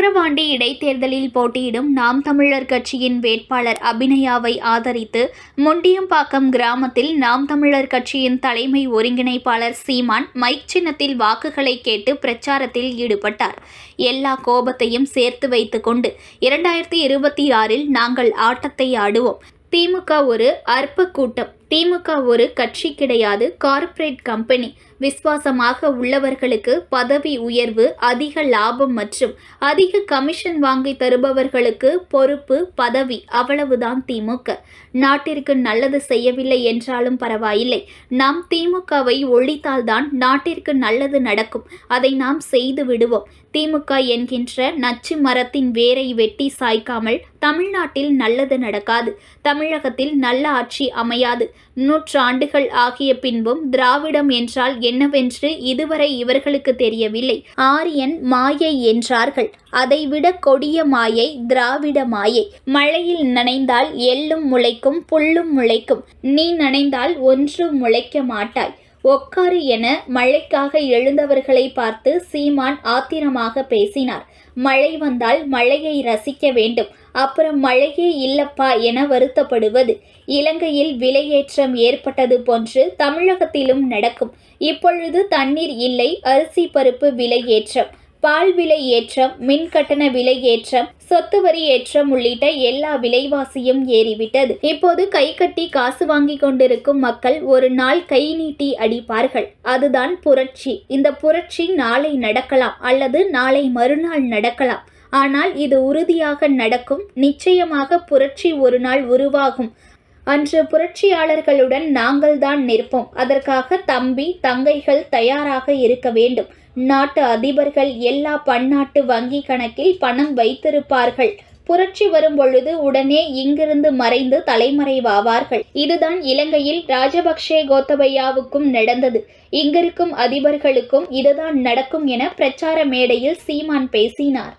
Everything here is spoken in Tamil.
விக்கிரவாண்டி இடைத்தேர்தலில் போட்டியிடும் நாம் தமிழர் கட்சியின் வேட்பாளர் அபிநயாவை ஆதரித்து முண்டியம்பாக்கம் கிராமத்தில் நாம் தமிழர் கட்சியின் தலைமை ஒருங்கிணைப்பாளர் சீமான் மைக் சின்னத்தில் வாக்குகளை கேட்டு பிரச்சாரத்தில் ஈடுபட்டார். எல்லா கோபத்தையும் சேர்த்து வைத்துக் கொண்டு 2026 நாங்கள் ஆட்டத்தை ஆடுவோம். திமுக ஒரு அற்ப கூட்டம். திமுக ஒரு கட்சி கிடையாது, கார்ப்பரேட் கம்பெனி. விசுவாசமாக உள்ளவர்களுக்கு பதவி உயர்வு, அதிக லாபம் மற்றும் அதிக கமிஷன் வாங்கி தருபவர்களுக்கு பொறுப்பு, பதவி, அவ்வளவுதான் திமுக. நாட்டிற்கு நல்லது செய்யவில்லை என்றாலும் பரவாயில்லை, நாம் திமுகவை ஒழித்தால்தான் நாட்டிற்கு நல்லது நடக்கும். அதை நாம் செய்து விடுவோம். திமுக என்கின்ற நச்சு மரத்தின் வேரை வெட்டி சாய்க்காமல் தமிழ்நாட்டில் நல்லது நடக்காது. தமிழகத்தில் நல்ல ஆட்சி அமையாது. 100 ஆண்டுகள் ஆகிய பின்பும் திராவிடம் என்றால் என்னவென்று இதுவரை இவர்களுக்கு தெரியவில்லை. ஆரியன் மாயை என்றார்கள். அதைவிட கொடிய மாயை திராவிட மாயை. மழையில் நனைந்தால் எள்ளும் முளைக்கும், புல்லும் முளைக்கும். நீ நனைந்தால் ஒன்றும் முளைக்க மாட்டாய். ஒக்காரு என மழைக்காக எழுந்தவர்களை பார்த்து சீமான் ஆத்திரமாக பேசினார். மழை வந்தால் மழையை ரசிக்க வேண்டும், அப்புறம் மழையே இல்லப்பா என வருத்தப்படுவது. இலங்கையில் விலையேற்றம் ஏற்பட்டது போன்று தமிழகத்திலும் நடக்கும். இப்பொழுது தண்ணீர் இல்லை, அரிசி பருப்பு விலையேற்றம், பால் விலை ஏற்றம், மின் கட்டண விலை ஏற்றம், சொத்து வரி ஏற்றம் உள்ளிட்ட எல்லா விலைவாசியும் ஏறிவிட்டது. இப்போது கை கட்டி காசு வாங்கி கொண்டிருக்கும் மக்கள் ஒரு நாள் கை நீட்டி அடிப்பார்கள். அதுதான் புரட்சி. இந்த புரட்சி நாளை நடக்கலாம் அல்லது நாளை மறுநாள் நடக்கலாம். ஆனால் இது உறுதியாக நடக்கும். நிச்சயமாக புரட்சி ஒரு நாள் உருவாகும். அன்று புரட்சியாளர்களுடன் நாங்கள்தான் நிற்போம். அதற்காக தம்பி தங்கைகள் தயாராக இருக்க வேண்டும். நாட்டு அதிபர்கள் எல்லா பன்னாட்டு வங்கி கணக்கில் பணம் வைத்திருப்பார்கள். புரட்சி வரும் பொழுது உடனே இங்கிருந்து மறைந்து தலைமறைவாவார்கள். இதுதான் இலங்கையில் ராஜபக்சே கோத்தபயாவுக்கும் நடந்தது. இங்கிருக்கும் அதிபர்களுக்கும் இதுதான் நடக்கும் என பிரச்சார மேடையில் சீமான் பேசினார்.